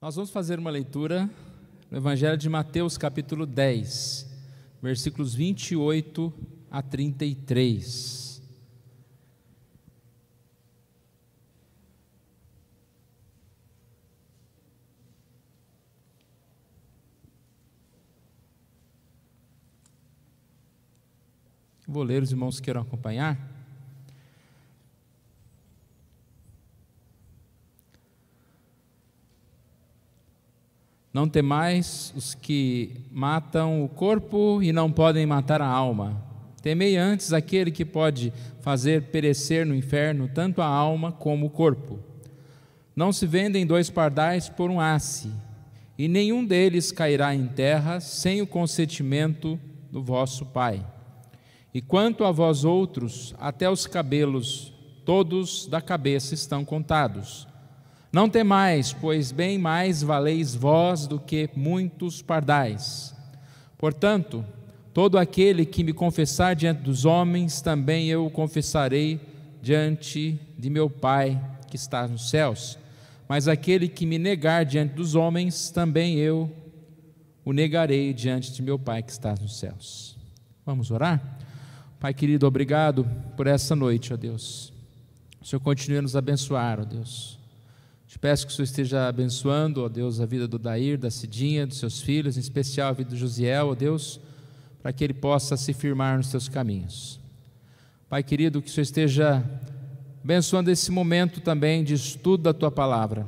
Nós vamos fazer uma leitura no Evangelho de Mateus, capítulo 10, versículos 28 a 33. Vou ler, os irmãos queiram acompanhar. Não temais os que matam o corpo e não podem matar a alma. Temei antes aquele que pode fazer perecer no inferno tanto a alma como o corpo. Não se vendem 2 pardais por um asse, e nenhum deles cairá em terra sem o consentimento do vosso Pai. E quanto a vós outros, até os cabelos todos da cabeça estão contados. Não temais, pois bem mais valeis vós do que muitos pardais. Portanto, todo aquele que me confessar diante dos homens, também eu o confessarei diante de meu Pai que está nos céus. Mas aquele que me negar diante dos homens, também eu o negarei diante de meu Pai que está nos céus. Vamos orar? Pai querido, obrigado por essa noite, ó Deus. O Senhor continue a nos abençoar, ó Deus. Te peço que o Senhor esteja abençoando, ó Deus, a vida do Dair, da Cidinha, dos seus filhos, em especial a vida do Josiel, ó Deus, para que ele possa se firmar nos teus caminhos. Pai querido, que o Senhor esteja abençoando esse momento também de estudo da Tua Palavra,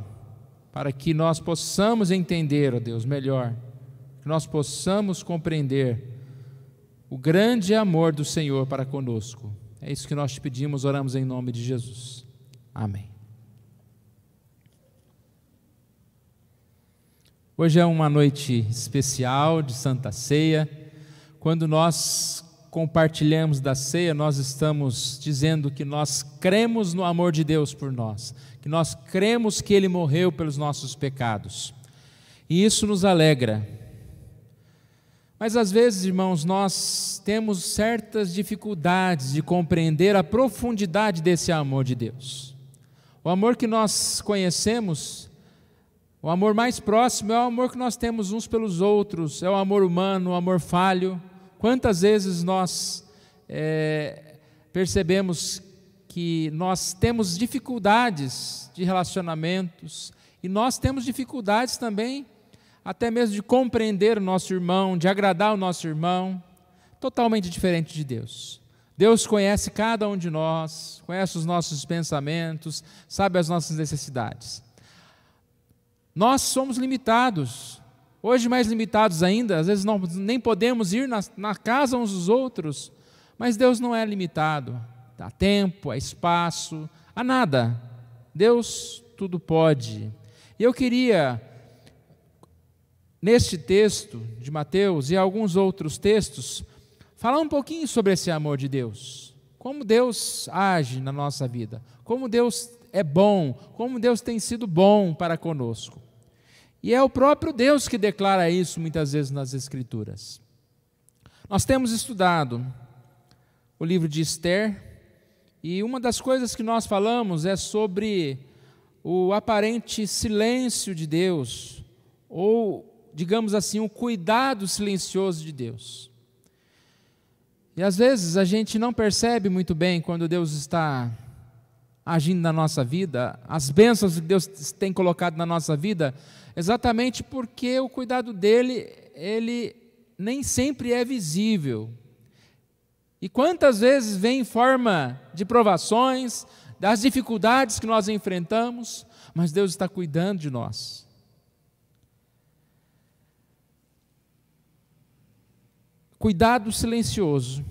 para que nós possamos entender, ó Deus, melhor, que nós possamos compreender o grande amor do Senhor para conosco. É isso que nós te pedimos, oramos em nome de Jesus. Amém. Hoje é uma noite especial de Santa Ceia. Quando nós compartilhamos da ceia, nós estamos dizendo que nós cremos no amor de Deus por nós, que nós cremos que Ele morreu pelos nossos pecados. E isso nos alegra. Mas às vezes, irmãos, nós temos certas dificuldades de compreender a profundidade desse amor de Deus. O amor que nós conhecemos, o amor mais próximo, é o amor que nós temos uns pelos outros, é o amor humano, o amor falho. Quantas vezes nós percebemos que nós temos dificuldades de relacionamentos, e nós temos dificuldades também até mesmo de compreender o nosso irmão, de agradar o nosso irmão, totalmente diferente de Deus. Deus conhece cada um de nós, conhece os nossos pensamentos, sabe as nossas necessidades. Nós somos limitados, hoje mais limitados ainda, às vezes nem podemos ir na casa uns dos outros, mas Deus não é limitado, há tempo, há espaço, há nada. Deus tudo pode. E eu queria, neste texto de Mateus e alguns outros textos, falar um pouquinho sobre esse amor de Deus, como Deus age na nossa vida, como Deus é bom, como Deus tem sido bom para conosco. E é o próprio Deus que declara isso muitas vezes nas Escrituras. Nós temos estudado o livro de Esther, e uma das coisas que nós falamos é sobre o aparente silêncio de Deus, ou digamos assim, o cuidado silencioso de Deus. E às vezes a gente não percebe muito bem quando Deus está agindo na nossa vida, as bênçãos que Deus tem colocado na nossa vida, exatamente porque o cuidado dele, ele nem sempre é visível. E quantas vezes vem em forma de provações, das dificuldades que nós enfrentamos, mas Deus está cuidando de nós. Cuidado silencioso.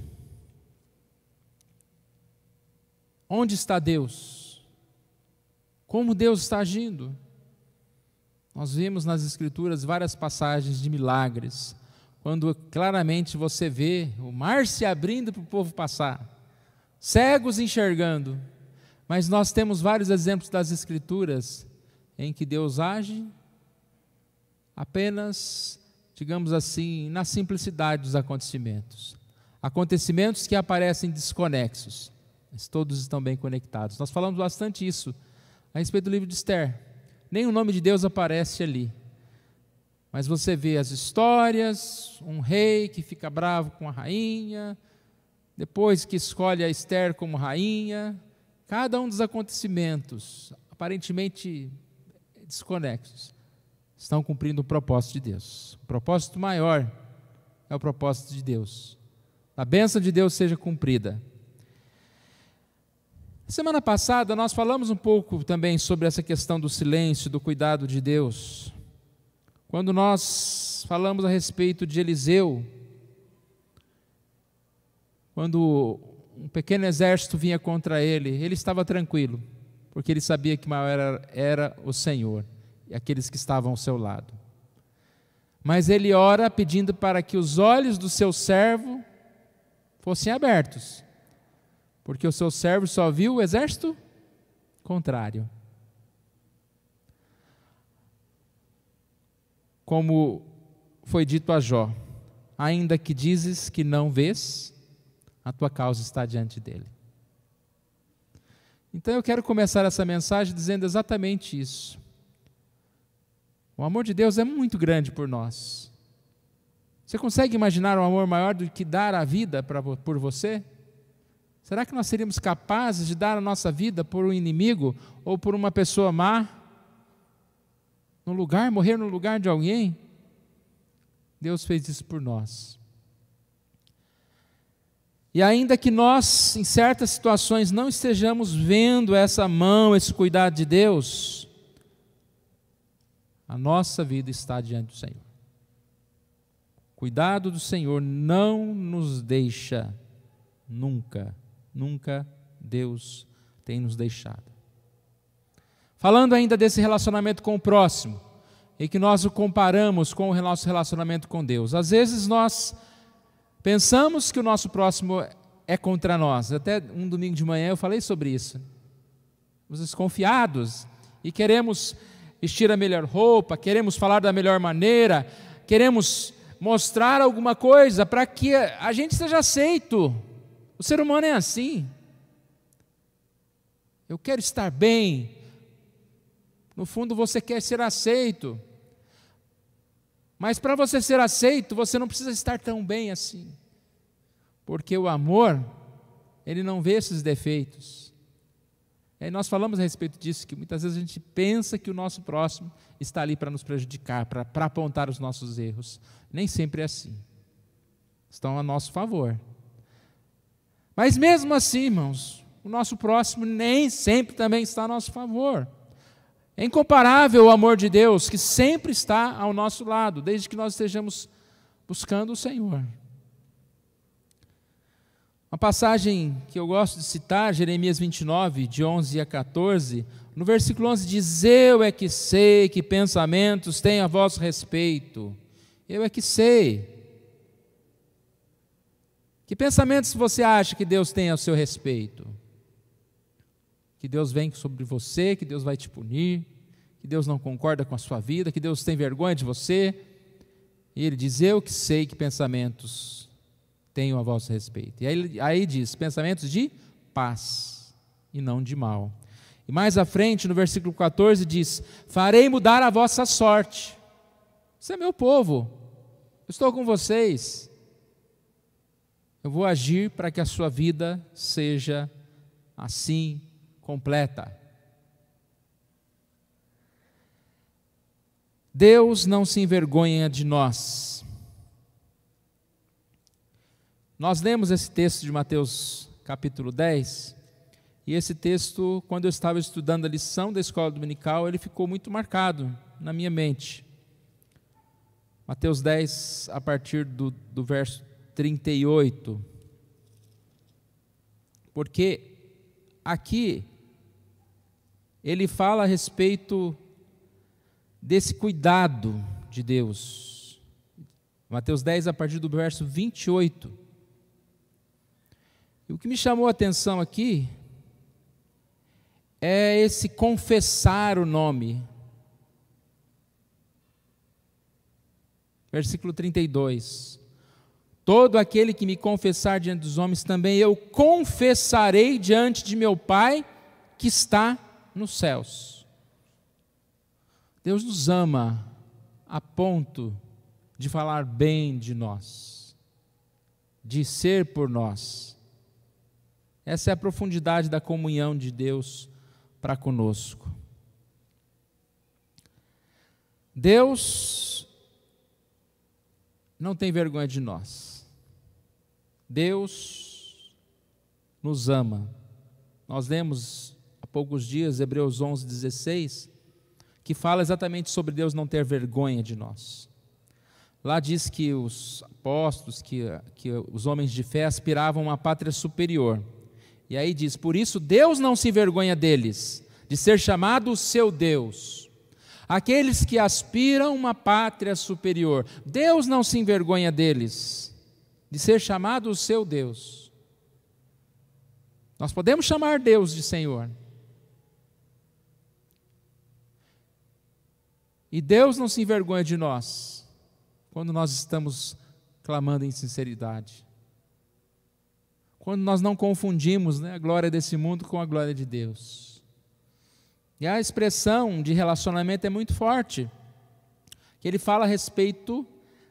Onde está Deus? Como Deus está agindo? Nós vimos nas Escrituras várias passagens de milagres, quando claramente você vê o mar se abrindo para o povo passar, cegos enxergando, mas nós temos vários exemplos das Escrituras em que Deus age apenas, digamos assim, na simplicidade dos acontecimentos. Acontecimentos que aparecem desconexos, mas todos estão bem conectados. Nós falamos bastante isso a respeito do livro de Esther. Nem o nome de Deus aparece ali, Mas você vê as histórias, um rei que fica bravo com a rainha, depois que escolhe a Ester como rainha, cada um dos acontecimentos, aparentemente desconexos, estão cumprindo o propósito de Deus. O propósito maior é o propósito de Deus. A bênção de Deus seja cumprida. Semana passada nós falamos um pouco também sobre essa questão do silêncio, do cuidado de Deus. Quando nós falamos a respeito de Eliseu, quando um pequeno exército vinha contra ele, ele estava tranquilo, porque ele sabia que maior era o Senhor e aqueles que estavam ao seu lado. Mas ele ora pedindo para que os olhos do seu servo fossem abertos, porque o seu servo só viu o exército contrário. Como foi dito a Jó, ainda que dizes que não vês, a tua causa está diante dele. Então eu quero começar essa mensagem dizendo exatamente isso. O amor de Deus é muito grande por nós. Você consegue imaginar um amor maior do que dar a vida por você? Será que nós seríamos capazes de dar a nossa vida por um inimigo ou por uma pessoa má? Morrer no lugar de alguém? Deus fez isso por nós. E ainda que nós, em certas situações, não estejamos vendo essa mão, esse cuidado de Deus, a nossa vida está diante do Senhor. O cuidado do Senhor não nos deixa, nunca Deus tem nos deixado. Falando ainda desse relacionamento com o próximo, e que nós o comparamos com o nosso relacionamento com Deus. Às vezes nós pensamos que o nosso próximo é contra nós. Até um domingo de manhã eu falei sobre isso. Os desconfiados, e queremos vestir a melhor roupa, queremos falar da melhor maneira, queremos mostrar alguma coisa para que a gente seja aceito. O ser humano é assim. Eu quero estar bem. No fundo você quer ser aceito. Mas para você ser aceito, você não precisa estar tão bem assim. Porque o amor, ele não vê esses defeitos. E nós falamos a respeito disso, que muitas vezes a gente pensa que o nosso próximo está ali para nos prejudicar, para apontar os nossos erros. Nem sempre é assim. Estão a nosso favor. Mas mesmo assim, irmãos, o nosso próximo nem sempre também está a nosso favor. É incomparável o amor de Deus, que sempre está ao nosso lado, desde que nós estejamos buscando o Senhor. Uma passagem que eu gosto de citar, Jeremias 29, de 11 a 14, no versículo 11 diz: eu é que sei que pensamentos tenho a vosso respeito. Eu é que sei. Que pensamentos você acha que Deus tem ao seu respeito? Que Deus vem sobre você, que Deus vai te punir, que Deus não concorda com a sua vida, que Deus tem vergonha de você. E ele diz: eu que sei que pensamentos tenho a vosso respeito. E aí diz: pensamentos de paz e não de mal. E mais à frente, no versículo 14, diz: farei mudar a vossa sorte. Você é meu povo, eu estou com vocês. Eu vou agir para que a sua vida seja assim, completa. Deus não se envergonha de nós. Nós lemos esse texto de Mateus capítulo 10, e esse texto, quando eu estava estudando a lição da escola dominical, ele ficou muito marcado na minha mente. Mateus 10, a partir do verso 38. Porque aqui ele fala a respeito desse cuidado de Deus. Mateus 10, a partir do verso 28. E o que me chamou a atenção aqui é esse confessar o nome. Versículo 32. Todo aquele que me confessar diante dos homens, também eu confessarei diante de meu Pai que está nos céus. Deus nos ama a ponto de falar bem de nós, de ser por nós. Essa é a profundidade da comunhão de Deus para conosco. Deus não tem vergonha de nós. Deus nos ama. Nós lemos há poucos dias Hebreus 11:16, que fala exatamente sobre Deus não ter vergonha de nós. Lá diz que os apóstolos, que os homens de fé aspiravam a uma pátria superior. E aí diz, por isso Deus não se envergonha deles, de ser chamado o seu Deus. Aqueles que aspiram uma pátria superior, Deus não se envergonha deles, de ser chamado o seu Deus. Nós podemos chamar Deus de Senhor. E Deus não se envergonha de nós, quando nós estamos clamando em sinceridade. Quando nós não confundimos, a glória desse mundo com a glória de Deus. E a expressão de relacionamento é muito forte, que ele fala a respeito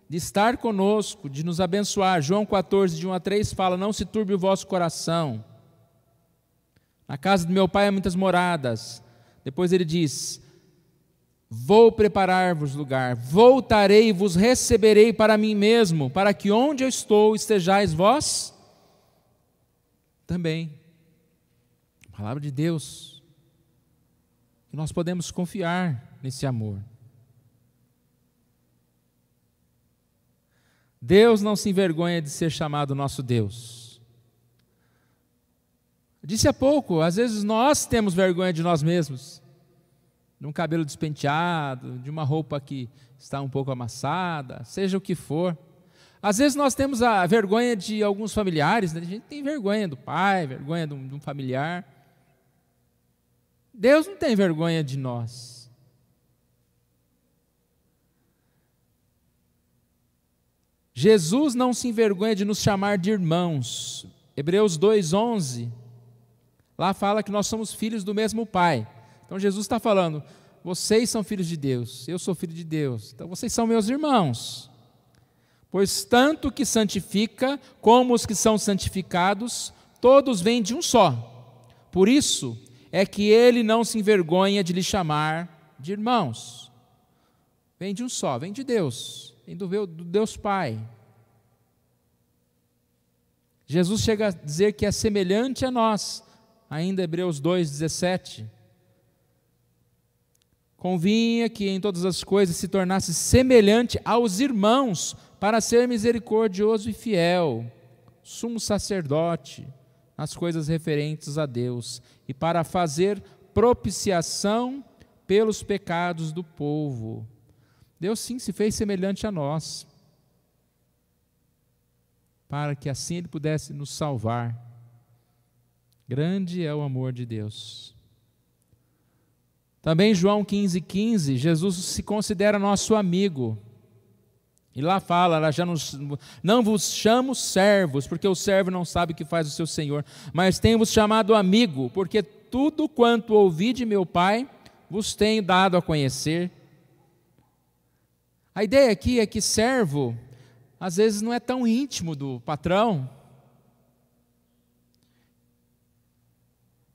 de estar conosco, de nos abençoar. João 14, de 1-3 fala, não se turbe o vosso coração. Na casa do meu pai há muitas moradas. Depois ele diz, vou preparar-vos lugar, voltarei e vos receberei para mim mesmo, para que onde eu estou estejais vós também. Palavra de Deus. E nós podemos confiar nesse amor. Deus não se envergonha de ser chamado nosso Deus. Disse há pouco, às vezes nós temos vergonha de nós mesmos, de um cabelo despenteado, de uma roupa que está um pouco amassada, seja o que for. Às vezes nós temos a vergonha de alguns familiares, A gente tem vergonha do pai, vergonha de um familiar. Deus não tem vergonha de nós. Jesus não se envergonha de nos chamar de irmãos. Hebreus 2:11, lá fala que nós somos filhos do mesmo Pai. Então Jesus está falando, vocês são filhos de Deus, eu sou filho de Deus, então vocês são meus irmãos. Pois tanto que santifica, como os que são santificados, todos vêm de um só. Por isso é que ele não se envergonha de lhe chamar de irmãos. Vem de um só, vem de Deus, vem do Deus Pai. Jesus chega a dizer que é semelhante a nós, ainda Hebreus 2:17. Convinha que em todas as coisas se tornasse semelhante aos irmãos, para ser misericordioso e fiel, sumo sacerdote, nas coisas referentes a Deus, e para fazer propiciação pelos pecados do povo. Deus sim se fez semelhante a nós, para que assim Ele pudesse nos salvar. Grande é o amor de Deus. Também João 15:15, Jesus se considera nosso amigo. E lá fala, não vos chamo servos, porque o servo não sabe o que faz o seu senhor, mas tenho-vos chamado amigo, porque tudo quanto ouvi de meu Pai, vos tenho dado a conhecer. A ideia aqui é que servo, às vezes não é tão íntimo do patrão.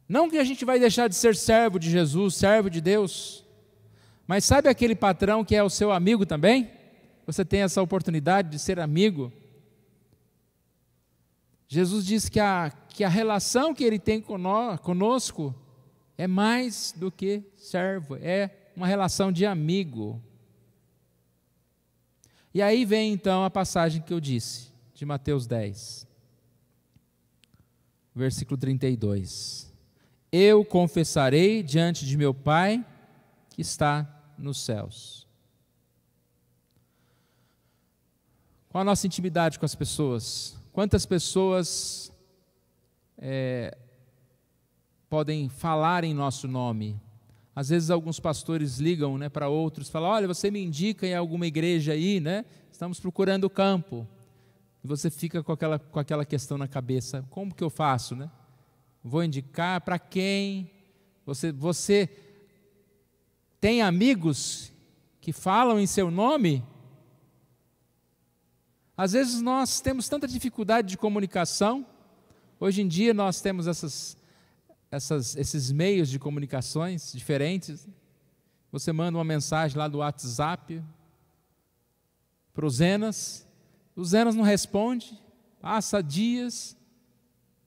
Não que a gente vai deixar de ser servo de Jesus, servo de Deus, mas sabe aquele patrão que é o seu amigo também? Você tem essa oportunidade de ser amigo. Jesus diz que a relação que Ele tem conosco é mais do que servo, é uma relação de amigo. E aí vem então a passagem que eu disse, de Mateus 10, versículo 32. Eu confessarei diante de meu Pai que está nos céus. Qual a nossa intimidade com as pessoas? Quantas pessoas podem falar em nosso nome? Às vezes alguns pastores ligam para outros, falam, olha, você me indica em alguma igreja aí, estamos procurando campo. E você fica com aquela questão na cabeça, como que eu faço, Vou indicar para quem? Você tem amigos que falam em seu nome. Às vezes nós temos tanta dificuldade de comunicação. Hoje em dia nós temos esses meios de comunicações diferentes. Você manda uma mensagem lá do WhatsApp para o Zenas não responde, passa dias,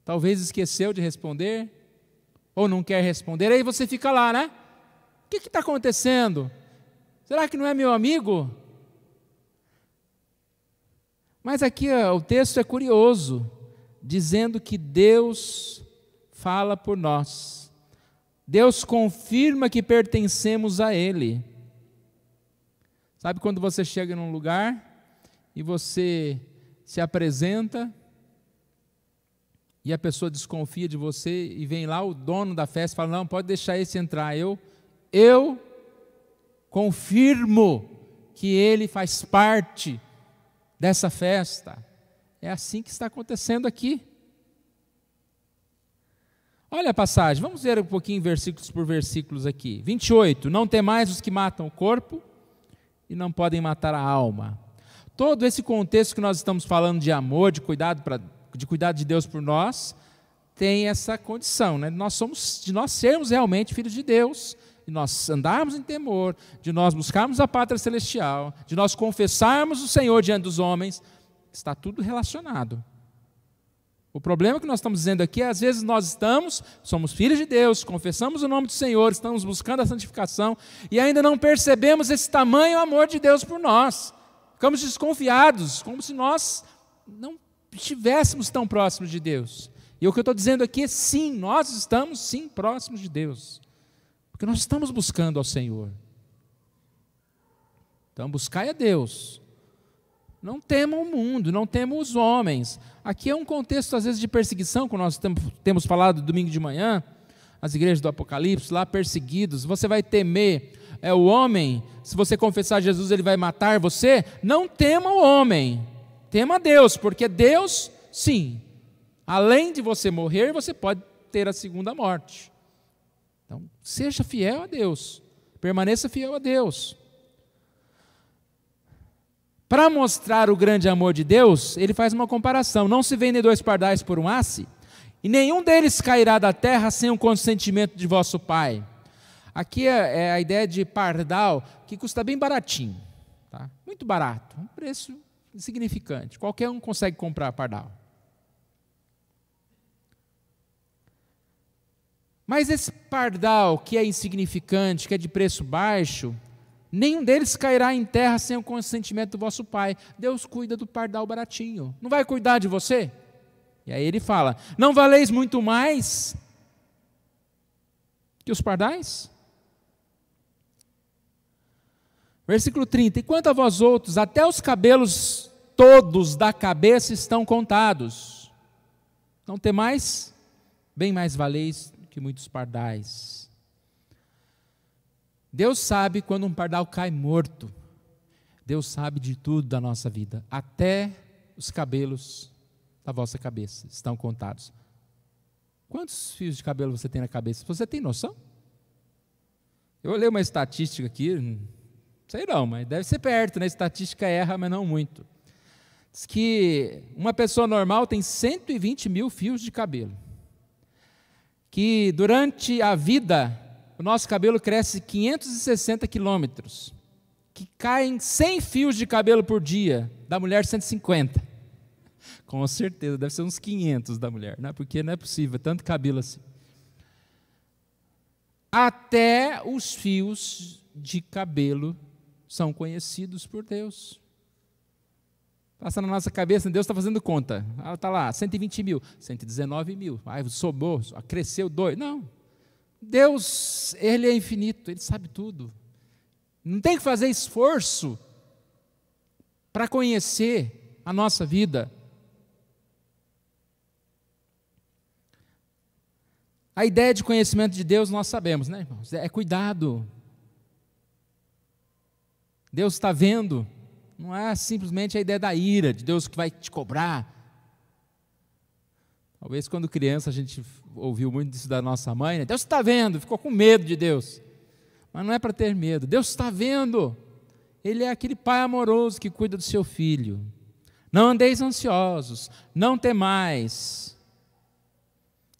talvez esqueceu de responder, ou não quer responder, aí você fica lá, né? O que está acontecendo? Será que não é meu amigo? Mas aqui o texto é curioso, dizendo que Deus fala por nós. Deus confirma que pertencemos a Ele. Sabe quando você chega num lugar e você se apresenta e a pessoa desconfia de você e vem lá o dono da festa e fala, não, pode deixar esse entrar, eu confirmo que ele faz parte dessa festa. É assim que está acontecendo aqui. Olha a passagem, vamos ver um pouquinho versículos por versículos aqui. 28, não temais os que matam o corpo e não podem matar a alma. Todo esse contexto que nós estamos falando de amor, de cuidado de Deus por nós, tem essa condição, né? De nós sermos realmente filhos de Deus, de nós andarmos em temor, de nós buscarmos a pátria celestial, de nós confessarmos o Senhor diante dos homens, está tudo relacionado. O problema que nós estamos dizendo aqui é, às vezes nós somos filhos de Deus, confessamos o nome do Senhor, estamos buscando a santificação e ainda não percebemos esse tamanho amor de Deus por nós. Ficamos desconfiados, como se nós não estivéssemos tão próximos de Deus. E o que eu estou dizendo aqui é sim, nós estamos sim próximos de Deus, porque nós estamos buscando ao Senhor. Então buscai a Deus. Não temam o mundo, não temam os homens. Aqui é um contexto, às vezes, de perseguição, como nós temos falado domingo de manhã, as igrejas do Apocalipse, lá perseguidos. Você vai temer o homem, se você confessar Jesus, ele vai matar você. Não tema o homem, tema a Deus, porque Deus, sim, além de você morrer, você pode ter a segunda morte. Então, seja fiel a Deus, permaneça fiel a Deus. Para mostrar o grande amor de Deus, ele faz uma comparação. Não se vendem 2 pardais por um asse, e nenhum deles cairá da terra sem o consentimento de vosso Pai. Aqui é a ideia de pardal, que custa bem baratinho, tá? Muito barato, um preço insignificante. Qualquer um consegue comprar pardal. Mas esse pardal que é insignificante, que é de preço baixo, nenhum deles cairá em terra sem o consentimento do vosso Pai. Deus cuida do pardal baratinho. Não vai cuidar de você? E aí ele fala, não valeis muito mais que os pardais? Versículo 30, e quanto a vós outros, até os cabelos todos da cabeça estão contados. Não temais, bem mais valeis que muitos pardais. Deus sabe quando um pardal cai morto. Deus sabe de tudo da nossa vida. Até os cabelos da vossa cabeça estão contados. Quantos fios de cabelo você tem na cabeça? Você tem noção? Eu olhei uma estatística aqui, não sei não, mas deve ser perto, né? A estatística erra, mas não muito. Diz que uma pessoa normal tem 120 mil fios de cabelo. Que durante a vida o nosso cabelo cresce 560 quilômetros, que caem 100 fios de cabelo por dia, da mulher 150. Com certeza, deve ser uns 500 da mulher, né? Porque não é possível, tanto cabelo assim. Até os fios de cabelo são conhecidos por Deus. Passa na nossa cabeça, Deus está fazendo conta. Está lá, 120 mil, 119 mil. Sobrou, cresceu 2. Não. Deus, Ele é infinito, Ele sabe tudo. Não tem que fazer esforço para conhecer a nossa vida. A ideia de conhecimento de Deus nós sabemos, né, irmãos? É cuidado. Deus está vendo. Não é simplesmente a ideia da ira, de Deus que vai te cobrar. Talvez quando criança a gente ouviu muito isso da nossa mãe, né? Deus está vendo, ficou com medo de Deus. Mas não é para ter medo, Deus está vendo. Ele é aquele pai amoroso que cuida do seu filho. Não andeis ansiosos, não temais.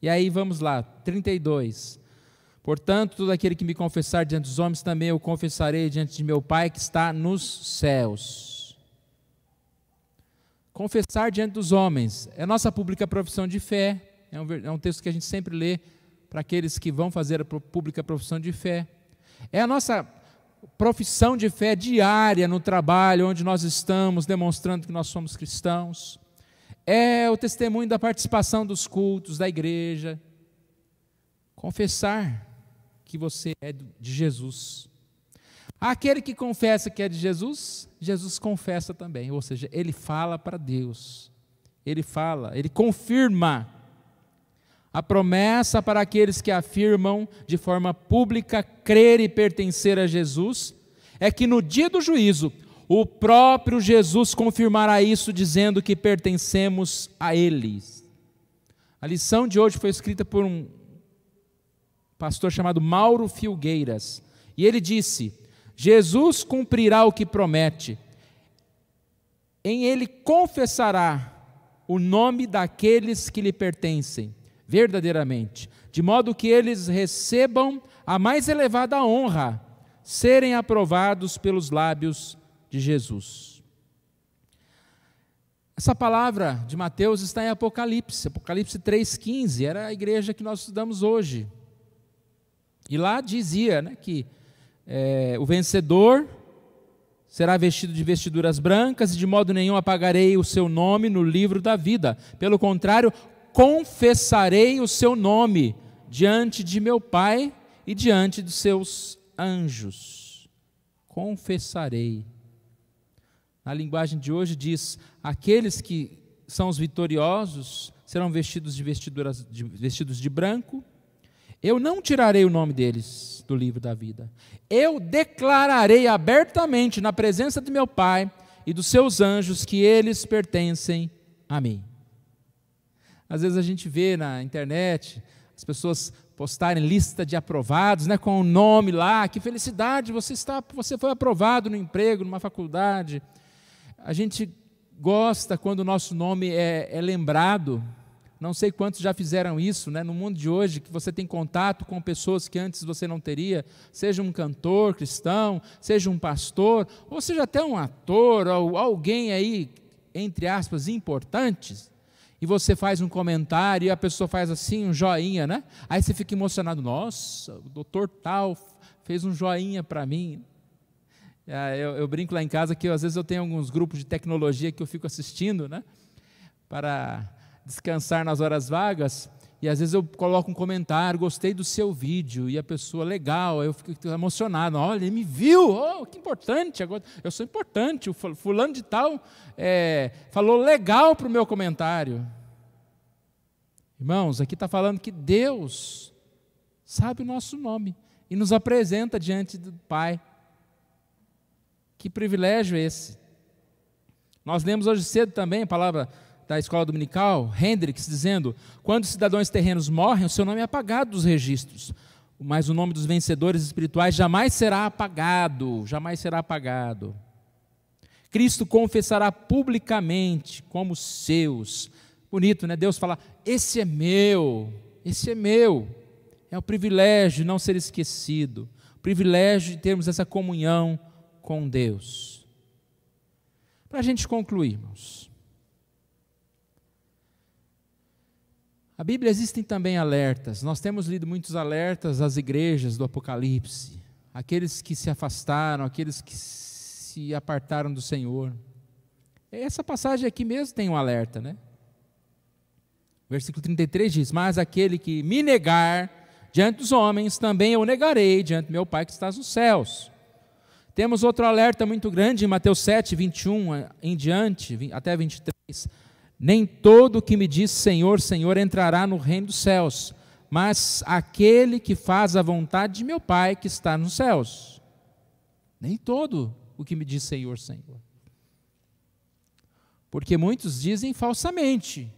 E aí vamos lá, 32. Portanto, todo aquele que me confessar diante dos homens, também eu confessarei diante de meu Pai que está nos céus. Confessar diante dos homens é nossa pública profissão de fé. É um texto que a gente sempre lê para aqueles que vão fazer a pública profissão de fé. É a nossa profissão de fé diária no trabalho, onde nós estamos demonstrando que nós somos cristãos. É o testemunho da participação dos cultos da igreja. Confessar que você é de Jesus. Aquele que confessa que é de Jesus, Jesus confessa também, ou seja, ele fala para Deus. Ele fala, ele confirma a promessa para aqueles que afirmam de forma pública crer e pertencer a Jesus, é que no dia do juízo, o próprio Jesus confirmará isso, dizendo que pertencemos a Ele. A lição de hoje foi escrita por um pastor chamado Mauro Filgueiras, e ele disse: Jesus cumprirá o que promete, em Ele confessará o nome daqueles que lhe pertencem, verdadeiramente, de modo que eles recebam a mais elevada honra, serem aprovados pelos lábios de Jesus. Essa palavra de Mateus está em Apocalipse 3,15, era a igreja que nós estudamos hoje. E lá dizia, né, que o vencedor será vestido de vestiduras brancas e de modo nenhum apagarei o seu nome no livro da vida. Pelo contrário, confessarei o seu nome diante de meu Pai e diante dos seus anjos. Confessarei. Na linguagem de hoje diz: aqueles que são os vitoriosos serão vestidos de branco. Eu não tirarei o nome deles do livro da vida. Eu declararei abertamente na presença de meu Pai e dos seus anjos que eles pertencem a mim. Às vezes a gente vê na internet as pessoas postarem lista de aprovados, né, com o nome lá. Que felicidade, você foi aprovado no emprego, numa faculdade. A gente gosta quando o nosso nome é lembrado. Não sei quantos já fizeram isso, né? No mundo de hoje, que você tem contato com pessoas que antes você não teria, seja um cantor cristão, seja um pastor, ou seja até um ator, ou alguém aí, entre aspas, importantes, e você faz um comentário e a pessoa faz assim, um joinha, né? Aí você fica emocionado: nossa, o doutor tal fez um joinha para mim. Eu brinco lá em casa que às vezes eu tenho alguns grupos de tecnologia que eu fico assistindo, né, para descansar nas horas vagas, e às vezes eu coloco um comentário: gostei do seu vídeo, e a pessoa, legal, eu fico emocionado: olha, ele me viu, oh, que importante, agora eu sou importante, o fulano de tal falou legal para o meu comentário. Irmãos, aqui está falando que Deus sabe o nosso nome e nos apresenta diante do Pai. Que privilégio esse. Nós lemos hoje cedo também a palavra da escola dominical, Hendricks, dizendo: quando os cidadãos terrenos morrem, o seu nome é apagado dos registros, mas o nome dos vencedores espirituais jamais será apagado, jamais será apagado. Cristo confessará publicamente como seus. Bonito, né? Deus fala: esse é meu, esse é meu. É o privilégio de não ser esquecido, o privilégio de termos essa comunhão com Deus. Para a gente concluir, irmãos, a Bíblia existem também alertas. Nós temos lido muitos alertas às igrejas do Apocalipse, aqueles que se afastaram, aqueles que se apartaram do Senhor. Essa passagem aqui mesmo tem um alerta, né? Versículo 33 diz: mas aquele que me negar diante dos homens, também eu negarei diante do meu Pai que está nos céus. Temos outro alerta muito grande em Mateus 7, 21 em diante, até 23. Nem todo que me diz Senhor, Senhor entrará no reino dos céus, mas aquele que faz a vontade de meu Pai que está nos céus. Nem todo o que me diz Senhor, Senhor. Porque muitos dizem falsamente.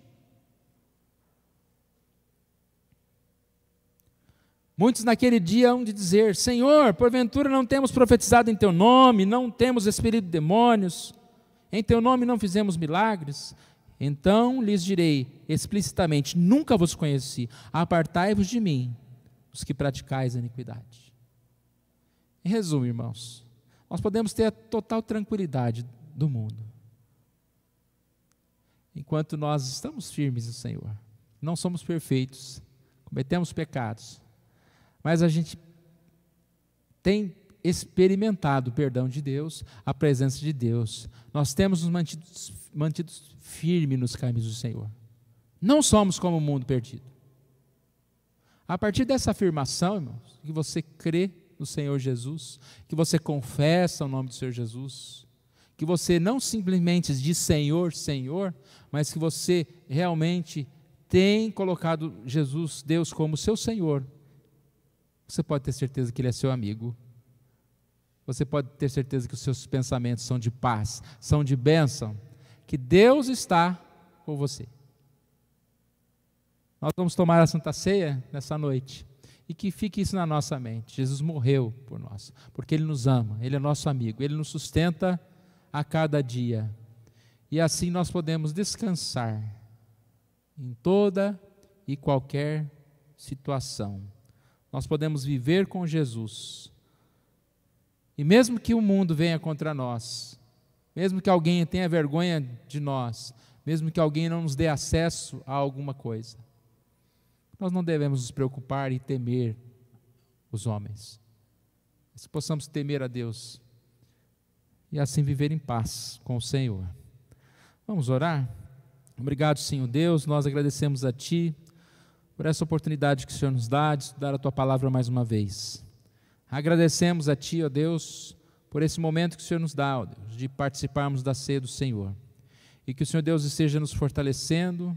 Muitos naquele dia hão de dizer: Senhor, porventura não temos profetizado em Teu nome, não temos expelido demônios, em Teu nome não fizemos milagres? Então lhes direi explicitamente: nunca vos conheci, apartai-vos de mim, os que praticais a iniquidade. Em resumo, irmãos, nós podemos ter a total tranquilidade do mundo, enquanto nós estamos firmes no Senhor. Não somos perfeitos, cometemos pecados, mas a gente tem experimentado o perdão de Deus, a presença de Deus. Nós temos nos mantidos firmes nos caminhos do Senhor. Não somos como o mundo perdido. A partir dessa afirmação, irmãos, que você crê no Senhor Jesus, que você confessa o nome do Senhor Jesus, que você não simplesmente diz Senhor, Senhor, mas que você realmente tem colocado Jesus, Deus, como seu Senhor, você pode ter certeza que Ele é seu amigo. Você pode ter certeza que os seus pensamentos são de paz, são de bênção, que Deus está com você. Nós vamos tomar a Santa Ceia nessa noite, e que fique isso na nossa mente. Jesus morreu por nós, porque Ele nos ama, Ele é nosso amigo, Ele nos sustenta a cada dia, e assim nós podemos descansar em toda e qualquer situação. Nós podemos viver com Jesus, e mesmo que o mundo venha contra nós, mesmo que alguém tenha vergonha de nós, mesmo que alguém não nos dê acesso a alguma coisa, nós não devemos nos preocupar e temer os homens, se possamos temer a Deus, e assim viver em paz com o Senhor. Vamos orar? Obrigado, Senhor Deus, nós agradecemos a Ti, por essa oportunidade que o Senhor nos dá de estudar a Tua Palavra mais uma vez. Agradecemos a Ti, ó Deus, por esse momento que o Senhor nos dá, ó Deus, de participarmos da ceia do Senhor. E que o Senhor Deus esteja nos fortalecendo,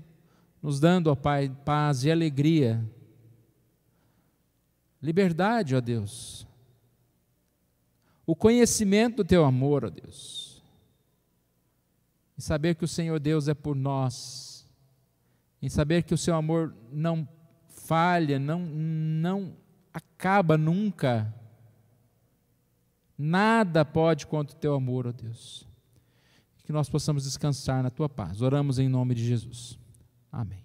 nos dando, ó Pai, paz e alegria, liberdade, ó Deus, o conhecimento do Teu amor, ó Deus, e saber que o Senhor Deus é por nós, em saber que o Seu amor não falha, não acaba nunca. Nada pode contra o Teu amor, ó Deus. Que nós possamos descansar na Tua paz. Oramos em nome de Jesus. Amém.